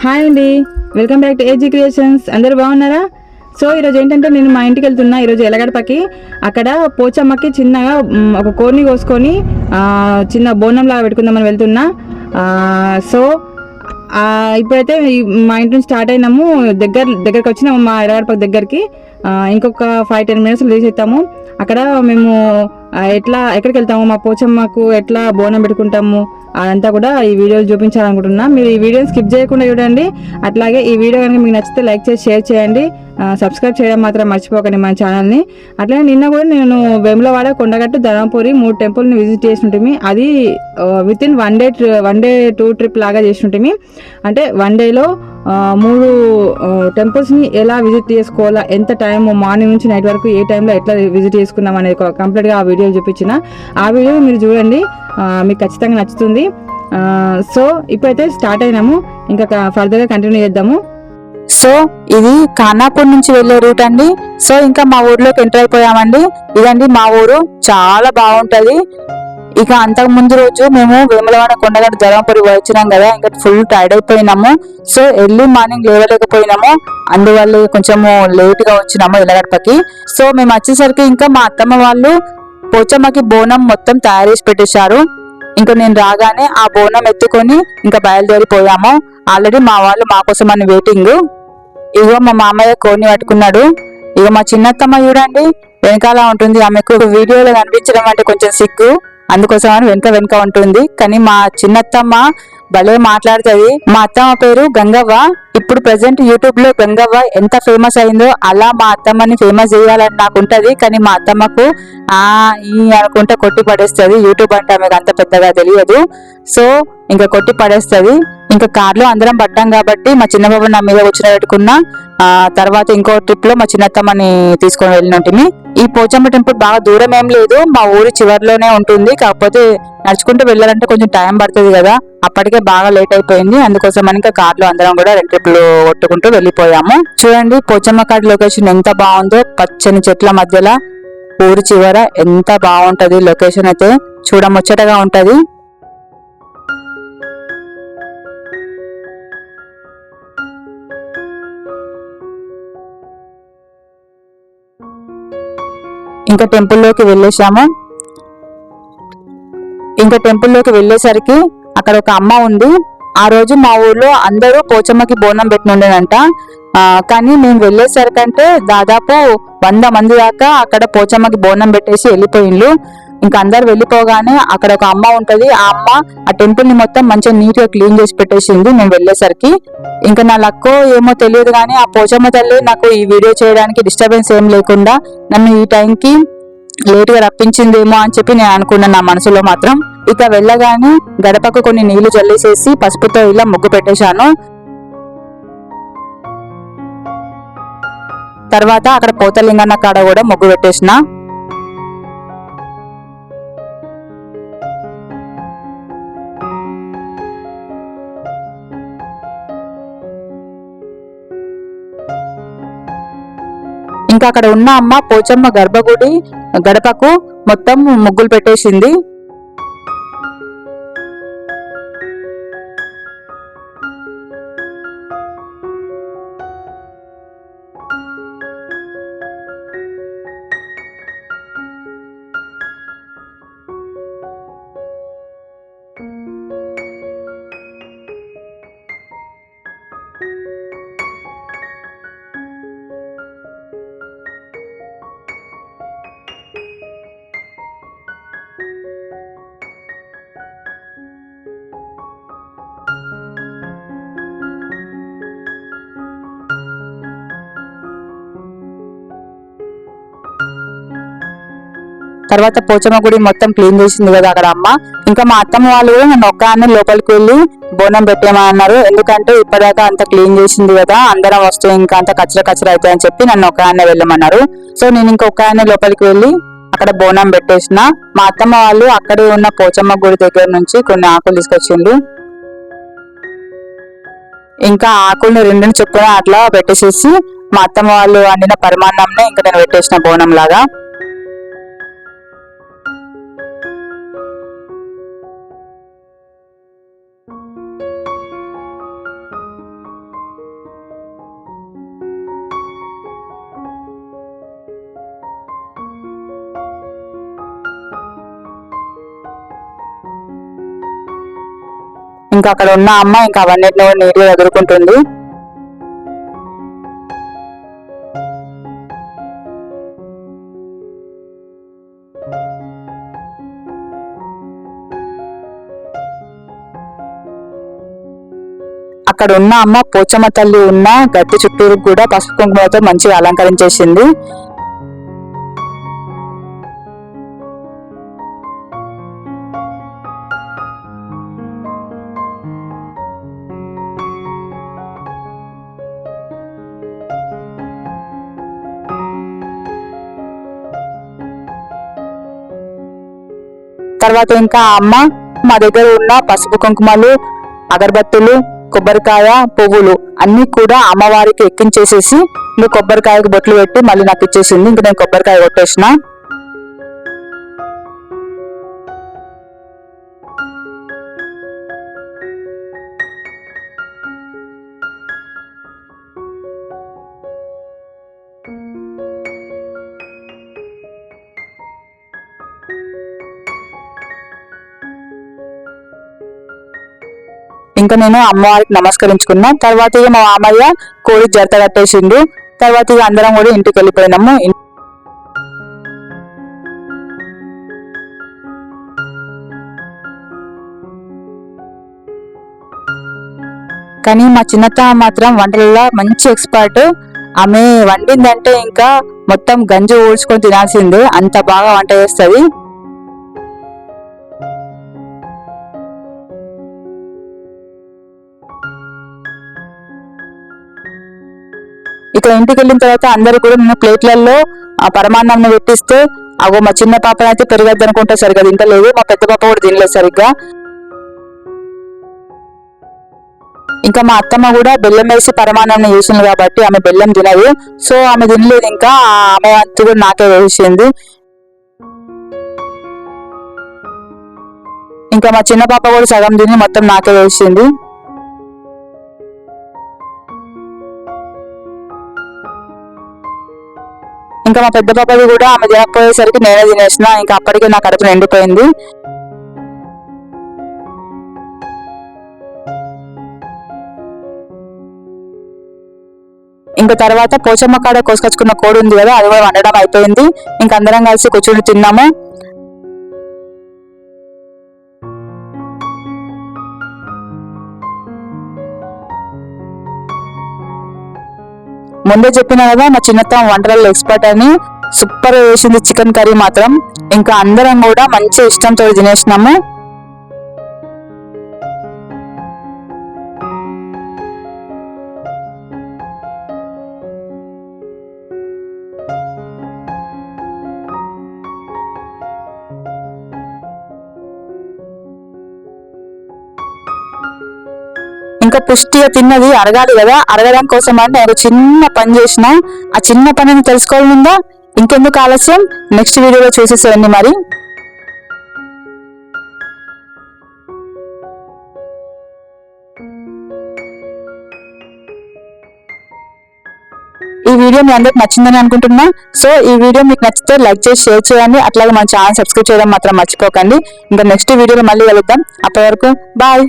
Hi అండి, welcome back to AG creations. అందరూ బాగున్నారా? సో ఈరోజు ఏంటంటే నేను మా ఇంటికి వెళ్తున్నా ఈరోజు ఎలగడపకి. అక్కడ పోచమ్మకి చిన్నగా ఒక కోడిని కోసుకొని చిన్న బోనంలాగా పెట్టుకుందామని వెళ్తున్నా. సో ఇప్పుడైతే మా ఇంటి నుంచి స్టార్ట్ అయినాము. దగ్గరికి వచ్చినాము మా ఎలగడపకి దగ్గరికి. ఇంకొక 5-10 మినిట్స్ రీచ్ అవుతాము. అక్కడ మేము ఎక్కడికి వెళ్తాము, మా పోచమ్మకు ఎట్లా బోనం పెట్టుకుంటాము అదంతా కూడా ఈ వీడియోలు చూపించాలనుకుంటున్నా. మీరు ఈ వీడియోని స్కిప్ చేయకుండా చూడండి. అట్లాగే ఈ వీడియో కనుక మీకు నచ్చితే లైక్ చేసి షేర్ చేయండి. సబ్స్క్రైబ్ చేయడం మాత్రం మర్చిపోకండి మన ఛానల్ని. అట్లనే నిన్న కూడా నేను వేములవాడ, కొండగట్టు, ధర్మపురి 3 టెంపుల్ని విజిట్ చేసినట్టుమి. అది within one day tour trip లాగా చేసినట్టుమి. అంటే 1 డేలో 3 టెంపుల్స్ని ఎలా విజిట్ చేసుకోవాలా, ఎంత టైం మార్నింగ్ నుంచి నైట్ వరకు ఏ టైంలో ఎట్లా విజిట్ చేసుకున్నాం అనేది కంప్లీట్గా ఆ వీడియోలు చూపించిన. ఆ వీడియో మీరు చూడండి, మీకు ఖచ్చితంగా నచ్చుతుంది. సో ఇప్పుడైతే స్టార్ట్ అయినాము, ఇంకా ఫర్దర్గా కంటిన్యూ చేద్దాము. సో ఇది ఖానాపూర్ నుంచి వెళ్లే రూట్ అండి. సో ఇంకా మా ఊర్లోకి ఎంటర్ అయిపోయామండి. ఇదండి మా ఊరు, చాలా బాగుంటది. ఇక అంతకు ముందు రోజు మేము వేములవాడ, కొండగట్టు, ధర్మపురి వచ్చినాం కదా, ఇంకా ఫుల్ టైర్డ్ అయిపోయినాము. సో ఎర్లీ మార్నింగ్ లేవలేకపోయినాము, అందువల్ల కొంచెము లేట్ గా వచ్చినాము ఎలగడపకి. సో మేము వచ్చేసరికి ఇంకా మా అత్తమ్మ వాళ్ళు పోచమ్మకి బోనం మొత్తం తయారు చేసి పెట్టేశారు. ఇంకా నేను రాగానే ఆ బోనం ఎత్తుకొని ఇంకా బయలుదేరిపోయాము. ఆల్రెడీ మా వాళ్ళు మా కోసం అని వెయిటింగ్. ఇగో మా మామయ్య కోడిని పట్టుకున్నాడు. ఇక మా చిన్నత్తమ్మ చూడండి వెనకాల ఉంటుంది. ఆమెకు వీడియోలో కనిపించడం అంటే కొంచెం సిగ్గు, అందుకోసం అని వెనక ఉంటుంది. కానీ మా చిన్నత్తమ్మ భలే మాట్లాడుతుంది. మా అత్తమ్మ పేరు గంగవ్వ. ఇప్పుడు ప్రెసెంట్ యూట్యూబ్ లో గంగవ్వ ఎంత ఫేమస్ అయిందో అలా మా అత్తమ్మని ఫేమస్ చేయాలని నాకు ఉంటది. కానీ మా అత్తమ్మకు అనుకుంటే కొట్టి పడేస్తుంది. యూట్యూబ్ అంటే ఆమెకు అంత పెద్దగా తెలియదు. సో ఇంకా కొట్టి పడేస్తుంది. ఇంకా కార్లో అందరం పట్టాం కాబట్టి మా చిన్నబాబు నా మీద కూర్చోబెట్టుకున్నా. తర్వాత ఇంకో ట్రిప్ లో మా చిన్నత్తమ్మని తీసుకొని వెళ్ళినట్టుని. ఈ పోచమ్మ టెంపుల్ బాగా దూరం ఏం లేదు, మా ఊరి చివరిలోనే ఉంటుంది. కాకపోతే నడుచుకుంటూ వెళ్ళాలంటే కొంచెం టైం పడుతుంది కదా, అప్పటికే బాగా లేట్ అయిపోయింది. అందుకోసం ఇంకా కార్లో అందరం కూడా 2 ట్రిప్లు కొట్టుకుంటూ వెళ్ళిపోయాము. చూడండి పోచమ్మ కాడ లొకేషన్ ఎంత బాగుందో, పచ్చని చెట్ల మధ్యలో ఊరి చివర ఎంత బాగుంటది లొకేషన్ అయితే, చూడముచ్చటగా ఉంటది. ఇంకా టెంపుల్లోకి వెళ్ళేసాము. ఇంకా టెంపుల్లోకి వెళ్ళేసరికి అక్కడ ఒక అమ్మ ఉంది. ఆ రోజు మా ఊర్లో అందరూ పోచమ్మకి బోనం పెట్టినుండేనంట. కానీ మేము వెళ్ళేసరికంటే దాదాపు 100 మంది దాకా అక్కడ పోచమ్మకి బోనం పెట్టేసి వెళ్ళిపోయిండ్రు. ఇంకా అందరు వెళ్ళిపోగానే అక్కడ ఒక అమ్మ ఉంటది. ఆ అమ్మ ఆ టెంపుల్ ని మొత్తం మంచిగా నీట్ గా క్లీన్ చేసి పెట్టేసింది మేము వెళ్ళేసరికి. ఇంకా నా లక్కో ఏమో తెలియదు కానీ ఆ పోచమ్మ తల్లి నాకు ఈ వీడియో చేయడానికి డిస్టర్బెన్స్ ఏం లేకుండా నన్ను ఈ టైంకి లేట్ గా రప్పించిందేమో అని చెప్పి నేను అనుకున్నాను నా మనసులో మాత్రం. ఇక వెళ్ళగానే గడపకు కొన్ని నీళ్లు జల్లేసేసి పసుపుతో ఇలా ముగ్గు పెట్టేశాను. తర్వాత అక్కడ పోతలింగన్న కాడ కూడా ముగ్గు పెట్టేసిన. ఇంకా అక్కడ ఉన్న అమ్మ పోచమ్మ గర్భగుడి గడపకు మొత్తం ముగ్గులు పెట్టేసింది. తర్వాత పోచమ్మ గుడి మొత్తం క్లీన్ చేసింది కదా అక్కడ అమ్మ. ఇంకా మా అత్తమ్మ వాళ్ళు కూడా నన్ను ఒక్కదాన్ని లోపలికి వెళ్ళి బోనం పెట్టేమన్నారు. ఎందుకంటే ఇప్పటిదాకా అంత క్లీన్ చేసింది కదా, అందరం వస్తూ ఇంకా అంత కచ్చర అవుతాయని చెప్పి నన్ను ఒక్కదాన్నే వెళ్ళమన్నారు. సో నేను ఇంకొక్కదాన్నే లోపలికి వెళ్ళి అక్కడ బోనం పెట్టేసిన. మా అత్తమ్మ వాళ్ళు అక్కడే ఉన్న పోచమ్మ గుడి దగ్గర నుంచి కొన్ని ఆకులు తీసుకొచ్చిండ్రు. ఇంకా ఆకుల్ని 2 చొప్పున అట్లా పెట్టేసేసి మా అత్తమ్మ వాళ్ళు వండిన పరిమాణంనే ఇంకా నేను పెట్టేసిన బోనం లాగా. ఇంకా అక్కడ ఉన్న అమ్మ ఇంకా అవన్నిటిని కూడా నీట్గా ఎదుర్కొంటుంది. అక్కడ ఉన్న అమ్మ పోచమ్మ తల్లి ఉన్న గట్టి చుట్టూరు కూడా పసుపు కుంకుమలతో మంచిగా అలంకరించేసింది. తర్వాత ఇంకా అమ్మ మా దగ్గర ఉన్న పసుపు కుంకుమలు, అగరబత్తులు, కొబ్బరికాయ, పువ్వులు అన్ని కూడా అమ్మవారికి ఎక్కించేసేసి ఇంకా కొబ్బరికాయకు బొట్లు పెట్టి మళ్ళీ నాకు ఇచ్చేసింది. ఇంకా నేను కొబ్బరికాయ కొట్టేసిన. ఇంకా నేను అమ్మవారికి నమస్కరించుకున్నా. తర్వాత ఇక మా మామయ్య కోడి జత కట్టేసిండు. తర్వాత ఇక అందరం కూడా ఇంటికి వెళ్ళిపోయినాము. కానీ మా చిన్నత్త మాత్రం వంటలలో మంచి ఎక్స్పర్ట్. ఆమె వండిందంటే ఇంకా మొత్తం గంజి ఊడ్చుకొని తినాల్సిందే, అంత బాగా వంట చేస్తుంది. ఇక ఇంటికి వెళ్ళిన తర్వాత అందరు కూడా నేను ప్లేట్లలో ఆ పరమాన్నం పెట్టిస్తే అగో మా చిన్న పాప అయితే పెరగద్దు అనుకుంటే సరిగ్గా తింటలేదు, మా పెద్ద పాప కూడా తినలేదు సరిగ్గా. ఇంకా మా అత్తమ్మ కూడా బెల్లం వేసి పరమాన్నం చేసింది కాబట్టి ఆమె బెల్లం తినదు. సో ఆమె తినలేదు. ఇంకా ఆమె అంతా కూడా నాకే వేసింది. ఇంకా మా చిన్న పాప కూడా సగం తిని మొత్తం నాకే వేసింది. ఇంకా మా పెద్ద పాపది కూడా ఆమె తినకపోయేసరికి నేనే తినేసిన. ఇంకా అప్పటికే నా కడుపు నిండిపోయింది. ఇంకా తర్వాత పోచమ్మ కాడ కోసుకొచ్చుకున్న కోడి ఉంది కదా, అది కూడా వండడం అయిపోయింది. ఇంకా అందరం కలిసి కూర్చొని తిన్నాము. ముందే చెప్పిన కదా మా చిన్నత్త వంటలలో ఎక్స్పర్ట్ అని. సూపర్ వేసింది చికెన్ కర్రీ మాత్రం. ఇంకా అందరం కూడా మంచి ఇష్టంతో తినేసినాము. ఇంకా పుష్టిగా తిన్నది అరగాలి కదా, అరగడం కోసం అంటే నేను చిన్న పని చేసిన. ఆ చిన్న పనిని తెలుసుకోవాలందా ఇంకెందుకు ఆలస్యం, నెక్స్ట్ వీడియోలో చూసేసేయండి. మరి ఈ వీడియో మీ అందరికి నచ్చిందని అనుకుంటున్నా. సో ఈ వీడియో మీకు నచ్చితే లైక్ చేసి షేర్ చేయండి. అట్లాగే మన ఛానల్ సబ్స్క్రైబ్ చేయడం మాత్రం మర్చిపోకండి. ఇంకా నెక్స్ట్ వీడియోలో మళ్ళీ కలుద్దాం. అప్పటి వరకు బాయ్.